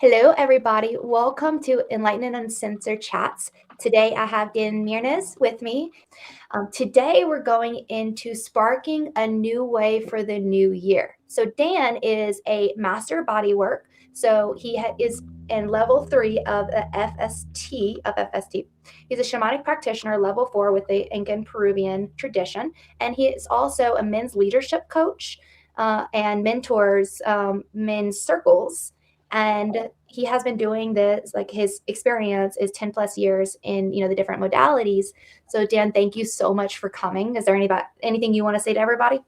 Hello, everybody. Welcome to Enlightened and Uncensored Chats. Today, I have Dan Meinerz with me. Today, we're going into sparking a new way for the new year. So, Dan is a master bodywork. So, is in level 3 of the FST. He's a shamanic practitioner, level 4 with the Incan Peruvian tradition. And he is also a men's leadership coach and mentors men's circles, and he has been doing this, like his experience is 10 plus years in the different modalities. So Dan, thank you so much for coming. Is there anything you want to say to everybody?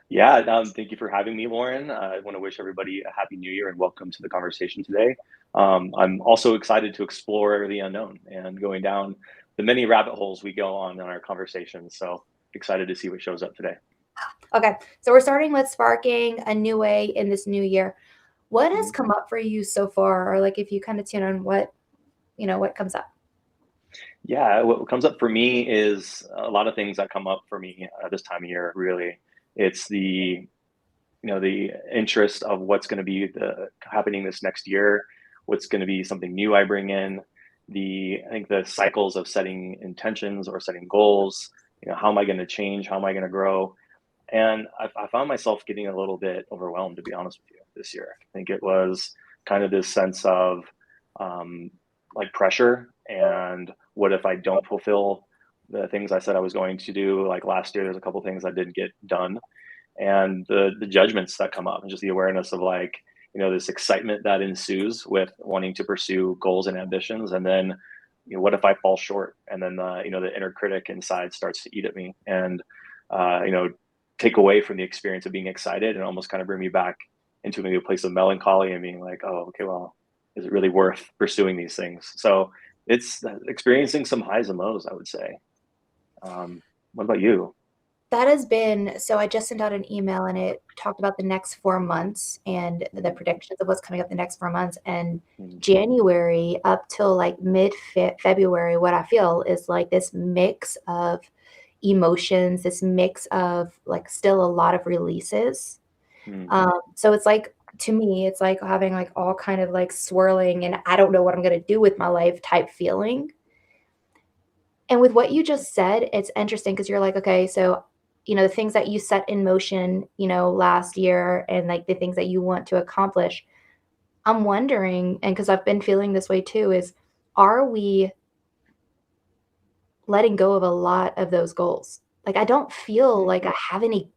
Yeah, thank you for having me, Lauren. I want to wish everybody a happy new year and welcome to the conversation today. I'm also excited to explore the unknown and going down the many rabbit holes we go on in our conversations. So excited to see what shows up today. Okay, so we're starting with sparking a new way in this new year. What has Mhm. come up for you so far, or like if you kind of tune on what comes up? Yeah, what comes up for me is a lot of things that come up for me this time of year. Really, it's the interest of what's going to be happening this next year, what's going to be something new I bring in, I think the cycles of setting intentions or setting goals. How am I going to change? How am I going to grow? And I found myself getting a little bit overwhelmed, to be honest with you, this year. I think it was kind of this sense of um, like pressure, and what if I don't fulfill the things I said I was going to do? Like last year, there's a couple things I didn't get done, and the judgments that come up, and just the awareness of like this excitement that ensues with wanting to pursue goals and ambitions, and then what if I fall short? And then the inner critic inside starts to eat at me, and uh, you know take away from the experience of being excited, and almost kind of bring me back into maybe a place of melancholy and being like, oh, okay, well, is it really worth pursuing these things? So it's experiencing some highs and lows, I would say. What about you? That has been so. I just sent out an email and it talked about the next 4 months and the Mhm. predictions of what's coming up the next 4 months. And Mhm. January up till like mid February, what I feel is like this mix of emotions, this mix of like still a lot of releases. Mhm. So it's like, to me, it's like having like all kind of like swirling and I don't know what I'm going to do with my life type feeling. And with what you just said, it's interesting because you're like, okay, so, the things that you set in motion, last year and like the things that you want to accomplish, I'm wondering, and because I've been feeling this way too, is are we letting go of a lot of those goals? Like, I don't feel Mhm. like I have any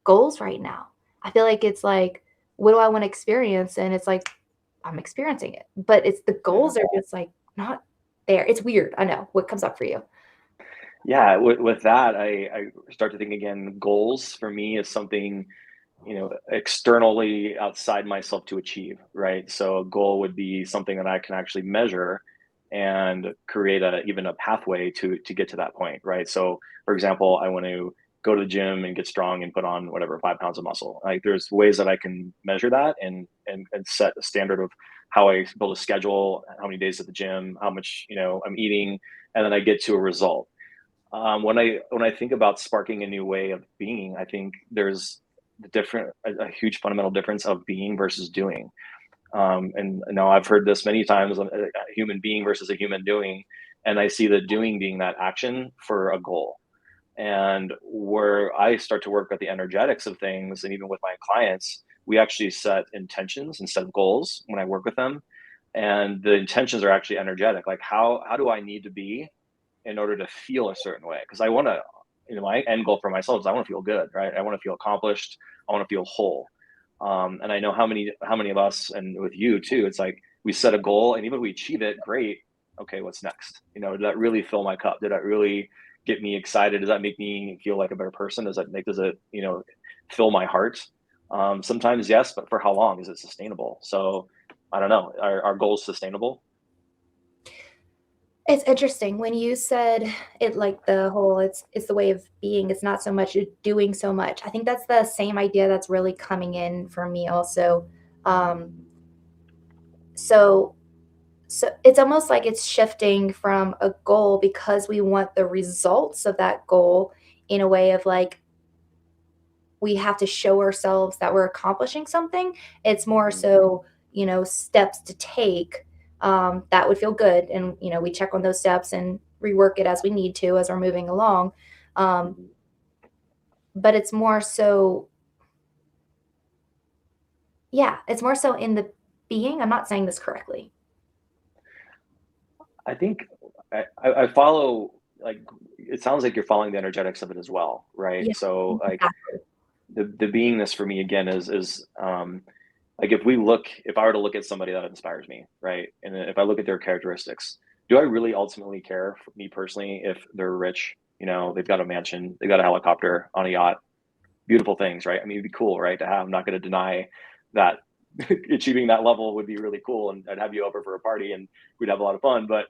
goals right now. I feel like it's like, what do I want to experience? And it's like, I'm experiencing it, but it's the Yeah. goals are just like not there. It's weird. I know. What comes up for you? Yeah, with that, I start to think again, goals for me is something, externally outside myself to achieve, right? So a goal would be something that I can actually measure and create even a pathway to get to that point, right? So for example, I want to go to the gym and get strong and put on whatever 5 pounds of muscle. Like there's ways that I can measure that and set a standard of how I build a schedule, how many days at the gym, how much I'm eating, and then I get to a result. When I think about sparking a new way of being, I think there's a huge fundamental difference of being versus doing. And now I've heard this many times: a human being versus a human doing, and I see the doing being that action for a goal. And where I start to work with the energetics of things, and even with my clients, we actually set intentions instead of goals when I work with them. And the intentions are actually energetic. Like how do I need to be in order to feel a certain way? Because I want to, my end goal for myself is I want to feel good, right? I want to feel accomplished. I want to feel whole. And I know how many of us, and with you too, it's like we set a goal, and even if we achieve it, great. Okay, what's next? Did that really fill my cup? Did that really get me excited? Does that make me feel like a better person? Does it fill my heart? Sometimes yes, but for how long is it sustainable? So I don't know. Are goals sustainable? It's interesting when you said it, like the whole it's the way of being, it's not so much doing so much. I think that's the same idea that's really coming in for me also. Um, so so it's almost like it's shifting from a goal because we want the results of that goal in a way of like we have to show ourselves that we're accomplishing something. It's more Mhm. so steps to take, that would feel good. And, we check on those steps and rework it as we need to as we're moving along. Mhm. But it's more so, yeah, it's more so in the being. I'm not saying this correctly. I think I follow, like, it sounds like you're following the energetics of it as well, right? Yeah, So like exactly. the beingness for me again is like if I were to look at somebody that inspires me, right? And then if I look at their characteristics, do I really ultimately care, for me personally, if they're rich? They've got a mansion, they've got a helicopter on a yacht, beautiful things, right? I mean, it'd be cool, right, to have. I'm not going to deny that achieving that level would be really cool, and I'd have you over for a party, and we'd have a lot of fun. But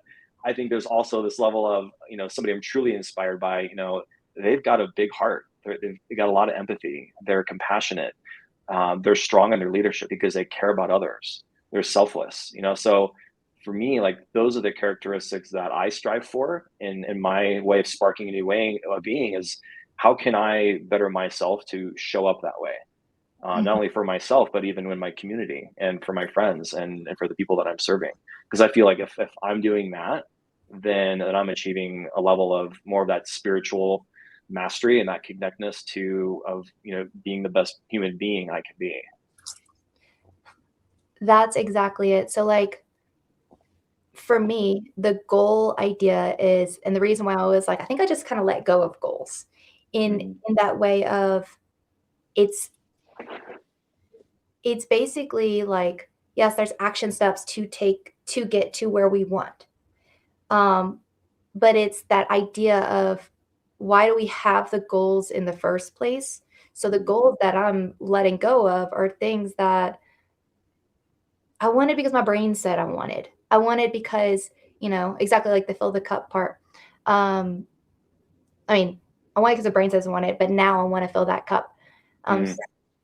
I think there's also this level of somebody I'm truly inspired by. They've got a big heart. They've got a lot of empathy. They're compassionate. They're strong in their leadership because they care about others. They're selfless. So for me, like, those are the characteristics that I strive for in my way of sparking a new way of being. Is how can I better myself to show up that way, not Mhm. only for myself, but even in my community and for my friends and for the people that I'm serving. Because I feel like if I'm doing that, then I'm achieving a level of more of that spiritual mastery and that connectedness to of being the best human being I can be. That's exactly it. So, like, for me, the goal idea is, and the reason why I was like, I think I just kind of let go of goals in Hmm. in that way of, it's it's basically like, yes, there's action steps to take to get to where we want. Um, but it's that idea of, why do we have the goals in the first place? So the Hmm. goals that I'm letting go of are things that I wanted because my brain said I wanted. I wanted because, exactly like the fill the cup part. Um, I mean, I want it because the brain says I want it, but now I want to fill that cup. Hmm.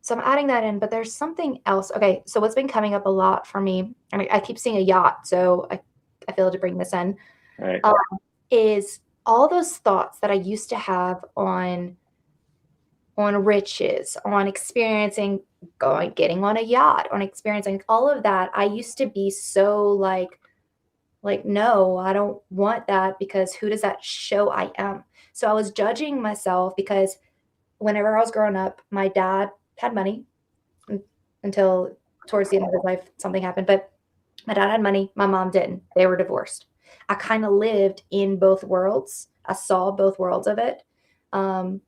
So I'm adding that in, but there's something else. Okay, so what's been coming up a lot for me, I mean, I keep seeing a yacht, so I feel to bring this in, Right. um, is all those thoughts that I used to have on riches, on experiencing going, getting on a yacht, on experiencing all of that. I used to be so like, no, I don't want that, because who does that show I am? So I was judging myself because whenever I was growing up, my dad had money until towards the end of his life, something happened. But my dad had money, my mom didn't. They were divorced. I kind of lived in both worlds. I saw both worlds of it. Um,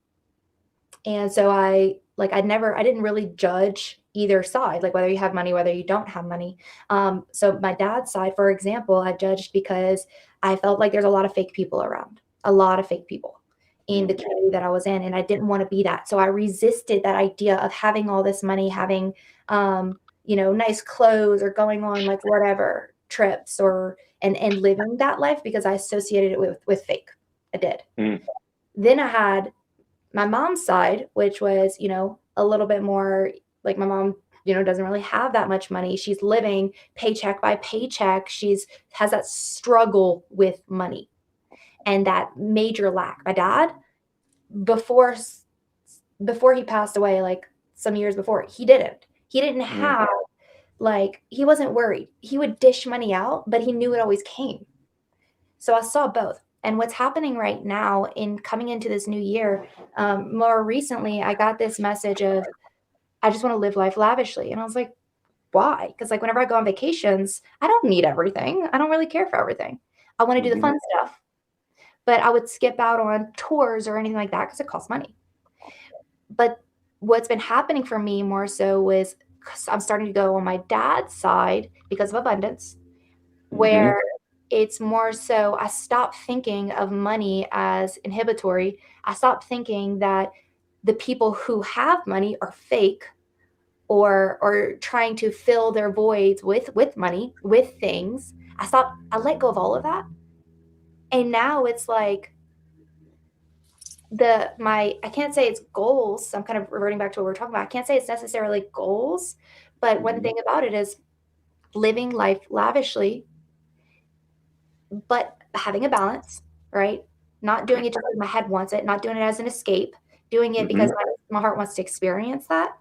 and so I didn't really judge either side, like whether you have money, whether you don't have money. So my dad's side, for example, I judged because I felt like there's a lot of fake people around, a lot of fake people in the Mm. community that I was in, and I didn't want to be that. So I resisted that idea of having all this money, having nice clothes, or going on like whatever trips, or and living that life, because I associated it with fake. I did. Mm. Then I had my mom's side, which was, a little bit more like, my mom, doesn't really have that much money. She's living paycheck by paycheck. She's has that struggle with money and that major lack. My dad, before before he passed away, like some years before, he didn't Mm. have, like, he wasn't worried. He would dish money out, but he knew it always came. So I saw both. And what's happening right now in coming into this new year, more recently, I got this message of, I just want to live life lavishly. And I was like, why? Because, like, whenever I go on vacations, I don't need everything. I don't really care for everything. I want to do the Hmm. fun stuff, but I would skip out on tours or anything like that because it costs money. But what's been happening for me more so was, 'cause I'm starting to go on my dad's side because of abundance, Hmm. where it's more so I stopped thinking of money as inhibitory. I stopped thinking that the people who have money are fake, or trying to fill their voids with money, with things. I let go of all of that. And now it's like, I can't say it's goals. I'm kind of reverting back to what we are talking about. I can't say it's necessarily goals, but one Hmm. thing about it is living life lavishly, but having a balance, right? Not doing it just because my head wants it, not doing it as an escape, doing it because Hmm. my heart wants to experience that.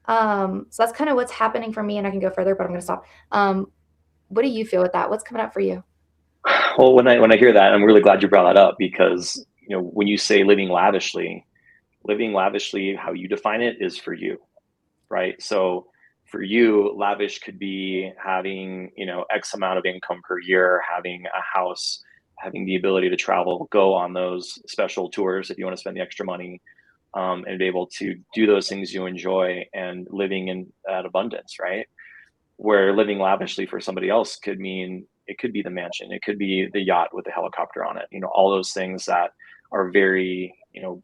So that's kind of what's happening for me, and I can go further, but I'm going to stop. What do you feel with that? What's coming up for you? Well, when I hear that, I'm really glad you brought that up because when you say living lavishly, how you define it is for you, right? So for you, lavish could be having, X amount of income per year, having a house, having the ability to travel, go on those special tours if you want to spend the extra money, and be able to do those things you enjoy and living in that abundance, right? Where living lavishly for somebody else could mean it could be the mansion, it could be the yacht with the helicopter on it, all those things that are very,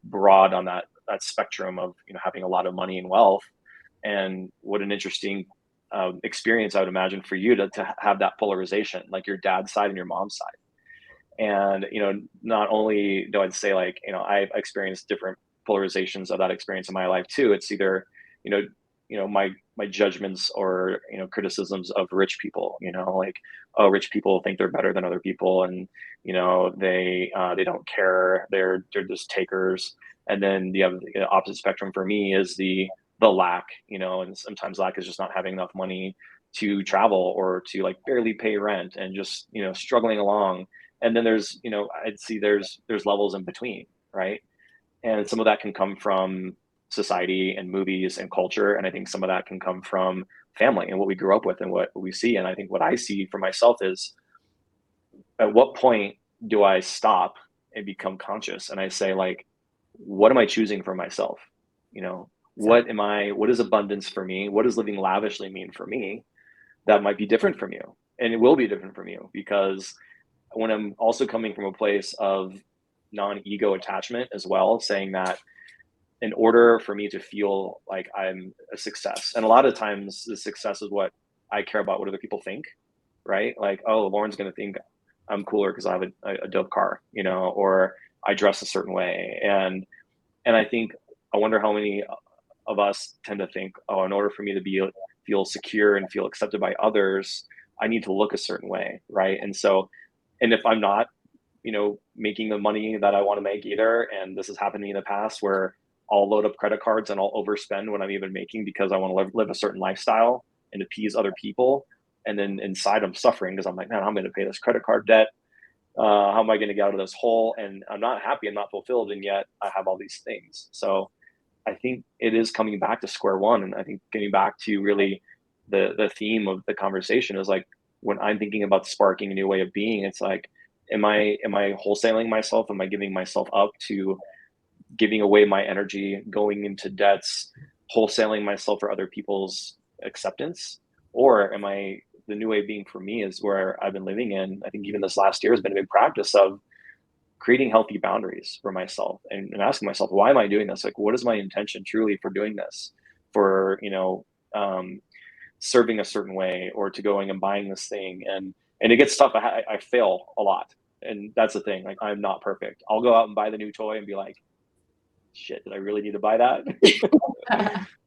broad on that spectrum of, having a lot of money and wealth. And what an interesting experience I would imagine for you to have that polarization, like your dad's side and your mom's side. And not only do I'd say, like, I've experienced different polarizations of that experience in my life too. It's either you know my judgments or criticisms of rich people, like, oh, rich people think they're better than other people, and they don't care, they're just takers. And then the other, opposite spectrum for me is the lack, and sometimes lack is just not having enough money to travel or to, like, barely pay rent and just struggling along. And then there's, I'd see there's levels in between, right? And some of that can come from society and movies and culture, and I think some of that can come from family and what we grew up with and what we see. And I think what I see for myself is, at what point do I stop and become conscious and I say, like, what am I choosing for myself? you know So, what is abundance for me? What does living lavishly mean for me? That might be different from you, and it will be different from you, because when I'm also coming from a place of non-ego attachment as well, saying that in order for me to feel like I'm a success, and a lot of times the success is what I care about, what other people think, right? Like, oh, Lauren's going to think I'm cooler because I have a dope car, or I dress a certain way. And I think, I wonder how many of us tend to think, oh, in order for me to feel secure and feel accepted by others, I need to look a certain way, right? And so, and if I'm not, making the money that I want to make either, and this has happened to me in the past where I'll load up credit cards and I'll overspend what I'm even making because I want to live a certain lifestyle and appease other people. And then inside I'm suffering because I'm like, man, I'm going to pay this credit card debt. How am I going to get out of this hole? And I'm not happy, I'm not fulfilled, and yet I have all these things. So I think it is coming back to square one. And I think getting back to really the theme of the conversation is, like, when I'm thinking about sparking a new way of being, it's like, am I wholesaling myself? Am I giving myself up to giving away my energy, going into debts, wholesaling myself for other people's acceptance? Or am I, the new way of being for me is where I've been living in, I think even this last year has been a big practice of creating healthy boundaries for myself, and asking myself, why am I doing this? Like, what is my intention truly for doing this? For, serving a certain way, or to going and buying this thing. And it gets tough. I fail a lot. And that's the thing. Like, I'm not perfect. I'll go out and buy the new toy and be like, shit, did I really need to buy that?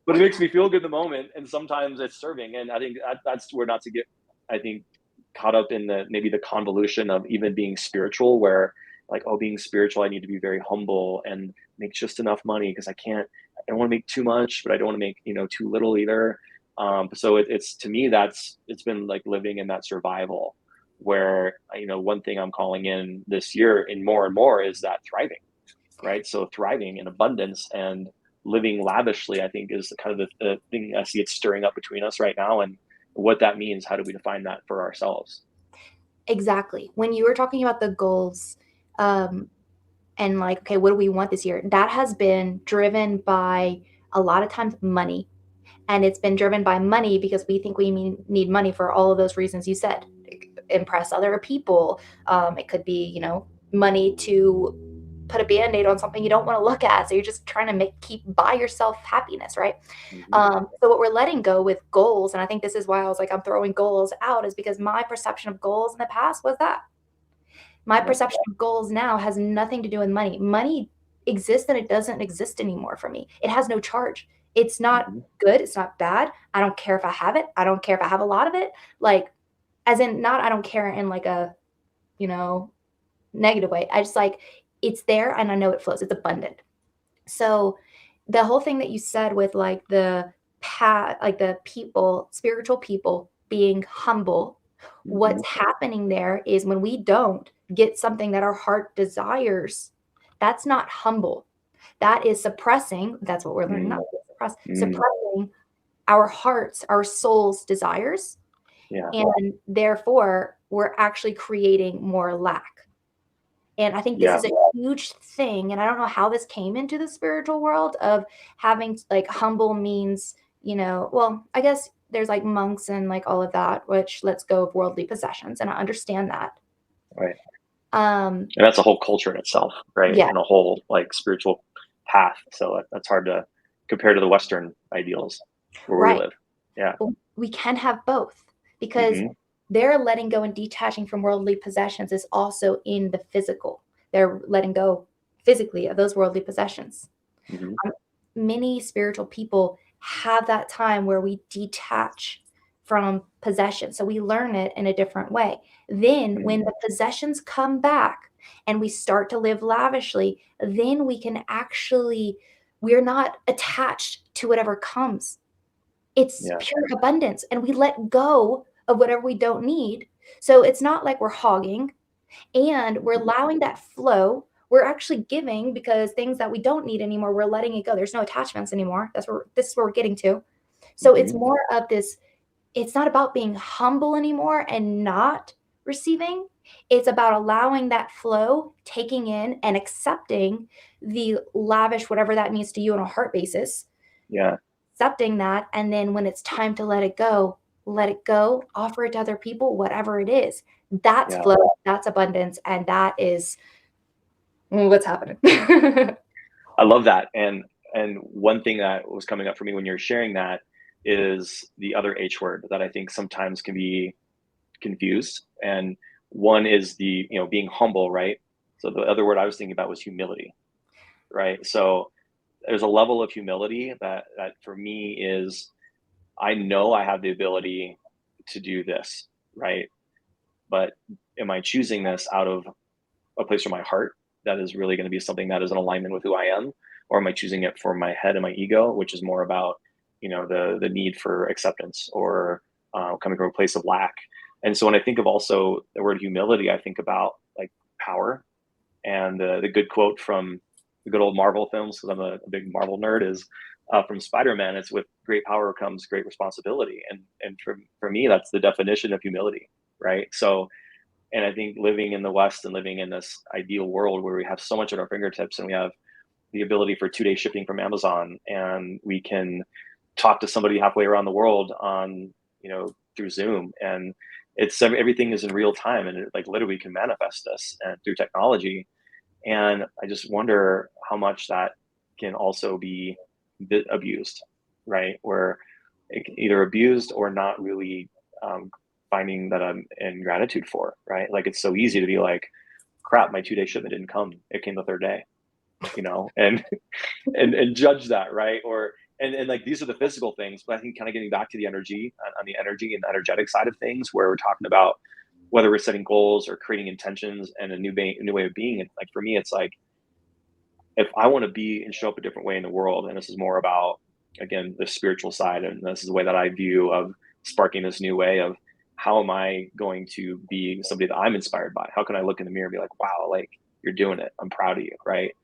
But it makes me feel good in the moment. And sometimes it's serving. And I think that's where not to get, I think, caught up in maybe the convolution of even being spiritual, where, like, oh, being spiritual, I need to be very humble and make just enough money because I don't want to make too much, but I don't want to make, too little either. So it's, to me, it's been like living in that survival where, one thing I'm calling in this year and more is that thriving, right? So thriving in abundance and living lavishly, I think, is the kind of the thing I see it stirring up between us right now. And what that means, how do we define that for ourselves? exactly. When you were talking about the goals, and like, okay, what do we want this year? That has been driven by a lot of times money. And it's been driven by money because we think we need money for all of those reasons you said. Impress other people. It could be, money to put a band-aid on something you don't want to look at. So you're just trying to keep buy yourself happiness, right? Mm-hmm. So what we're letting go with goals, and I think this is why I was like, I'm throwing goals out, is because my perception of goals in the past was that. My Yep. perception of goals now has nothing to do with money. Money exists and it doesn't exist anymore for me. It has no charge. It's not Mm-hmm. good. It's not bad. I don't care if I have it. I don't care if I have a lot of it. Like, as in, not, I don't care in like a, you know, negative way. I just like, it's there and I know it flows. It's abundant. So the whole thing that you said with like the like the people, spiritual people being humble, Mm-hmm. what's happening there is when we don't get something that our heart desires, that's not humble. That is suppressing. That's what we're learning, not suppress, Mm-hmm. suppressing our hearts, our soul's desires. Yeah. And therefore, we're actually creating more lack. And I think this Yeah. is a huge thing. And I don't know how this came into the spiritual world of having like humble means, well, I guess there's like monks and like all of that, which lets go of worldly possessions. And I understand that. Right. Um, And that's a whole culture in itself, right? yeah, And a whole like spiritual path. So that's hard to compare to the Western ideals where we right. live. Yeah. We can have both because Mm-hmm. they're letting go and detaching from worldly possessions is also in the physical. They're letting go physically of those worldly possessions. Mm-hmm. Many spiritual people have that time where we detach from possession. So we learn it in a different way. Then, when the possessions come back and we start to live lavishly, then we can actually, we're not attached to whatever comes. It's Yeah. pure abundance, and we let go of whatever we don't need. So it's not like we're hogging, and we're allowing that flow. We're actually giving because things that we don't need anymore, we're letting it go. There's no attachments anymore. This is where we're getting to. So it's Mm-hmm. more of this, it's not about being humble anymore and not receiving. It's about allowing that flow, taking in and accepting the lavish, whatever that means to you on a heart basis, Yeah. accepting that. And then when it's time to let it go, offer it to other people, whatever it is. That's Yeah. flow, that's abundance, and that is what's happening. I love that. And one thing that was coming up for me when you're sharing that is the other H word that I think sometimes can be confused. And one is the, being humble, right? So the other word I was thinking about was humility, right? So there's a level of humility that for me is, I know I have the ability to do this, right? But am I choosing this out of a place from my heart that is really going to be something that is in alignment with who I am, or am I choosing it for my head and my ego, which is more about the need for acceptance or coming from a place of lack. And so when I think of also the word humility, I think about like power. And the good quote from the good old Marvel films, because I'm a big Marvel nerd, is from Spider-Man. It's, with great power comes great responsibility, and for me, that's the definition of humility, right? So, and I think living in the West and living in this ideal world where we have so much at our fingertips, and we have the ability for 2-day shipping from Amazon, and we can talk to somebody halfway around the world on, through Zoom, and everything is in real time, and it, like, literally can manifest this and through technology. And I just wonder how much that can also be abused, right? Where it can either abused or not really um, finding that I'm in gratitude for, right? Like, it's so easy to be like, crap, my 2-day shipment didn't come. It came the third day, and and judge that, right? Or and like, these are the physical things, but I think kind of getting back to the energy, on the energy and energetic side of things, where we're talking about whether we're setting goals or creating intentions and a new way of being. And like, for me, it's like, if I want to be and show up a different way in the world, and this is more about, again, the spiritual side, and this is the way that I view of sparking this new way of, how am I going to be somebody that I'm inspired by? How can I look in the mirror and be like, wow, like, you're doing it. I'm proud of you, right?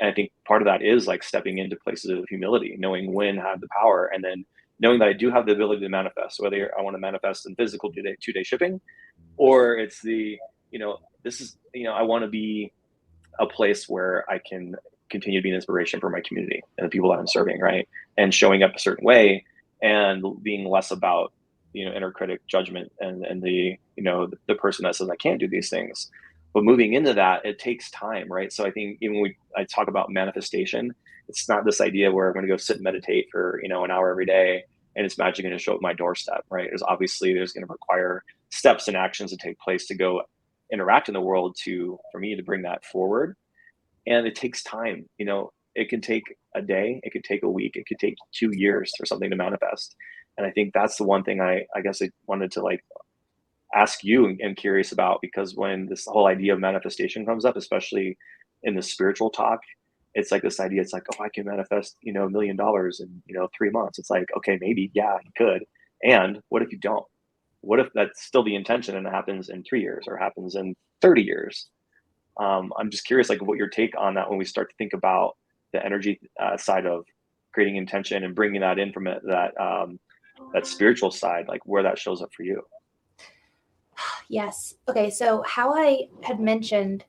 And I think part of that is like stepping into places of humility, knowing when I have the power, and then knowing that I do have the ability to manifest, whether I want to manifest in physical 2-day shipping, or it's the, this is, I want to be a place where I can continue to be an inspiration for my community and the people that I'm serving, right? And showing up a certain way, and being less about, inner critic judgment, and the person that says I can't do these things. But moving into that, it takes time, right? So I think even when I talk about manifestation, it's not this idea where I'm going to go sit and meditate for, an hour every day, and it's magically going to show up at my doorstep, right? There's going to require steps and actions to take place to go interact in the world, for me to bring that forward. And it takes time. It can take a day, it could take a week, it could take 2 years for something to manifest. And I think that's the one thing I guess I wanted to like ask you, and curious about, because when this whole idea of manifestation comes up, especially in the spiritual talk, it's like this idea. It's like, oh, I can manifest, $1 million in, 3 months. It's like, okay, maybe, yeah, you could. And what if you don't? What if that's still the intention and it happens in 3 years or happens in 30 years? I'm just curious, like, what your take on that when we start to think about the energy side of creating intention and bringing that in from it, that spiritual side, like where that shows up for you. Yes. Okay. So how I had mentioned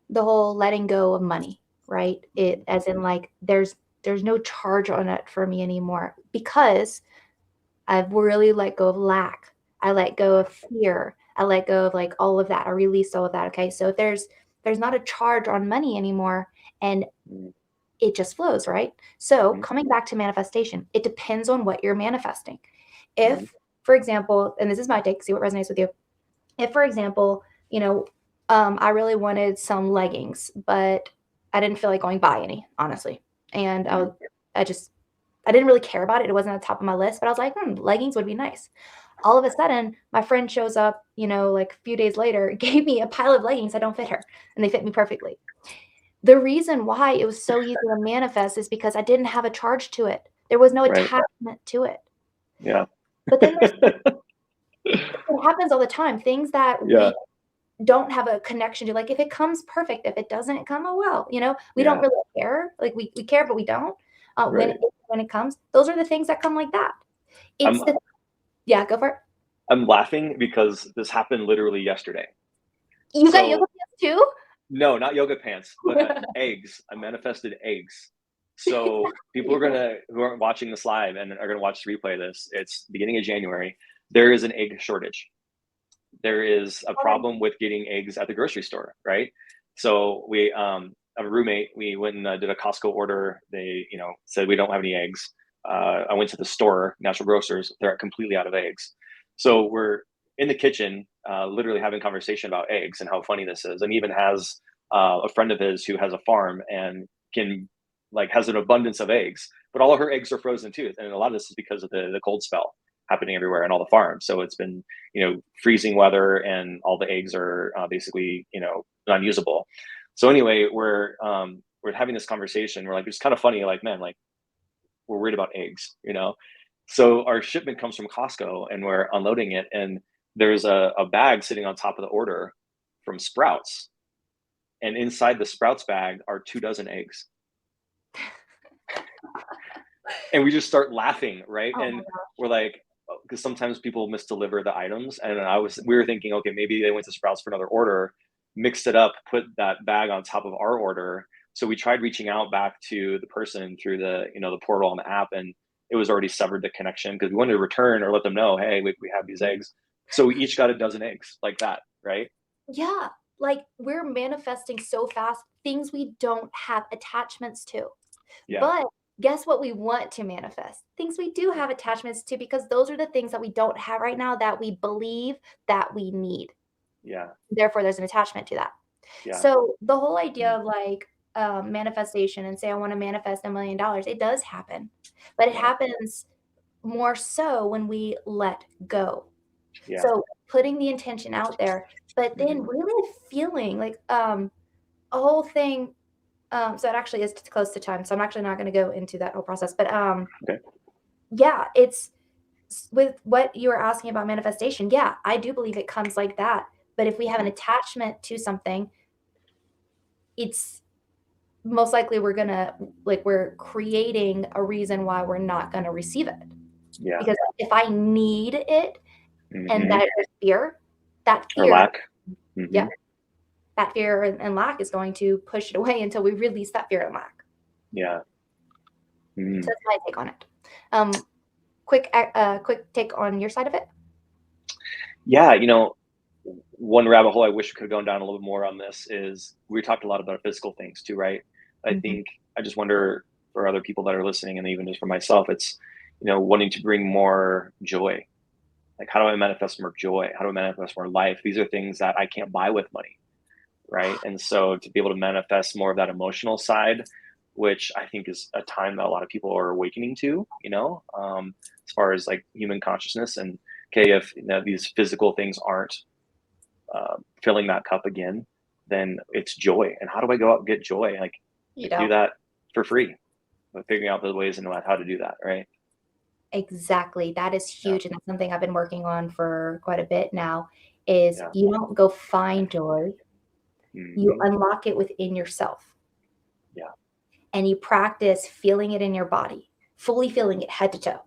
the whole letting go of money, right? It as in like there's no charge on it for me anymore because I've really let go of lack. I let go of fear. I let go of like all of that. I released all of that. Okay. So if there's not a charge on money anymore and Mm-hmm. it just flows, right? So coming back to manifestation, it depends on what you're manifesting. Mm-hmm. If, for example, and this is my take, see what resonates with you. If, for example, I really wanted some leggings, but I didn't feel like going buy any, honestly. And I just, I didn't really care about it. It wasn't on the top of my list, but I was like, leggings would be nice. All of a sudden, my friend shows up, like a few days later, gave me a pile of leggings that don't fit her, and they fit me perfectly. The reason why it was so easy to manifest is because I didn't have a charge to it. There was no Right. attachment to it. Yeah. But then it happens all the time. Things that Yeah. we don't have a connection to, like if it comes perfect, if it doesn't come, oh well, we don't Yeah. really care. Like we care, but we don't. When Right. it comes, those are the things that come like that. I'm It's the Yeah, go for it. I'm laughing because this happened literally yesterday. You got yoga So pants too? no, not yoga pants, but eggs. I manifested eggs. So people are who aren't watching this live and are gonna watch the replay of this. It's beginning of January. There is an egg shortage. There is a problem with getting eggs at the grocery store, right? So we have a roommate. We went and did a Costco order. They, said we don't have any eggs. I went to the store, Natural Grocers. They're completely out of eggs. So we're in the kitchen, literally having a conversation about eggs and how funny this is. And he even has a friend of his who has a farm and has an abundance of eggs, but all of her eggs are frozen too. And a lot of this is because of the cold spell happening everywhere and all the farms. So it's been, freezing weather and all the eggs are basically, non-usable. So anyway, we're having this conversation. We're like, it's kind of funny, like, man, like we're worried about eggs. So our shipment comes from Costco and we're unloading it. And there's a bag sitting on top of the order from Sprouts. And inside the Sprouts bag are 24 eggs. And we just start laughing, right? Oh my And gosh. we're like, because sometimes people misdeliver the items, and we were thinking, okay, maybe they went to Sprouts for another order, mixed it up, put that bag on top of our order. So we tried reaching out back to the person through the portal on the app, and it was already severed the connection because we wanted to return or let them know, hey, we have these eggs. So we each got a dozen eggs like that, right? Yeah, like we're manifesting so fast things we don't have attachments to. Yeah, But guess what we want to manifest? Things we do have attachments to because those are the things that we don't have right now that we believe that we need. yeah, Therefore, there's an attachment to that. yeah, So the whole idea mm, of like manifestation and say, I want to manifest $1 million, it does happen, but it right, happens more so when we let go. yeah, So putting the intention out there, but then hmm, really feeling like a whole thing. So it actually is close to time. So I'm actually not going to go into that whole process, but okay, yeah, it's with what you were asking about manifestation. Yeah, I do believe it comes like that. But if we have an mm, attachment to something, it's most likely we're creating a reason why we're not going to receive it. yeah, Because if I need it and hmm, that is fear, that or fear, lack, yeah, hmm, that fear and lack is going to push it away until we release that fear and lack. yeah. So Mm. that's my take on it. Quick take on your side of it. Yeah, one rabbit hole I wish we could have gone down a little bit more on this is we talked a lot about physical things too, right? I Mhm. think I just wonder for other people that are listening and even just for myself, it's, wanting to bring more joy. Like, how do I manifest more joy? How do I manifest more life? These are things that I can't buy with money, right? And so to be able to manifest more of that emotional side, which I think is a time that a lot of people are awakening to, as far as like human consciousness. And okay, if these physical things aren't filling that cup again, then it's joy. And how do I go out and get joy? Like You do don't. that. for free, but figuring out the ways and how to do that, right? Exactly. That is Yeah. huge, and that's something I've been working on for quite a bit now, is Yeah. you don't go find joy, you Hmm. unlock it within yourself, Yeah. and you practice feeling it in your body, fully feeling it head to toe.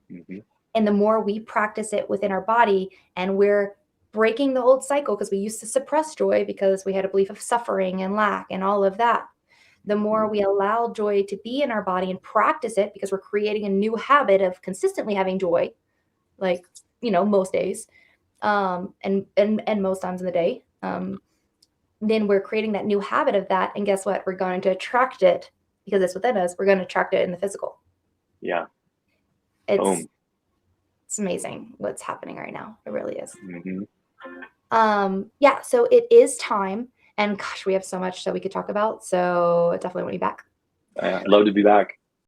Hmm. And the more we practice it within our body, and we're breaking the old cycle, because we used to suppress joy because we had a belief of suffering and lack and all of that. The more Hmm. we allow joy to be in our body and practice it, because we're creating a new habit of consistently having joy, like, most days, and most times in the day, then we're creating that new habit of that. And guess what? We're going to attract it, because it's within us. We're going to attract it in the physical. Yeah. It's Boom. it's amazing what's happening right now. It really is. Hmm. Yeah, so it is time. And gosh, we have so much that we could talk about. So definitely want you back. I'd love to be back.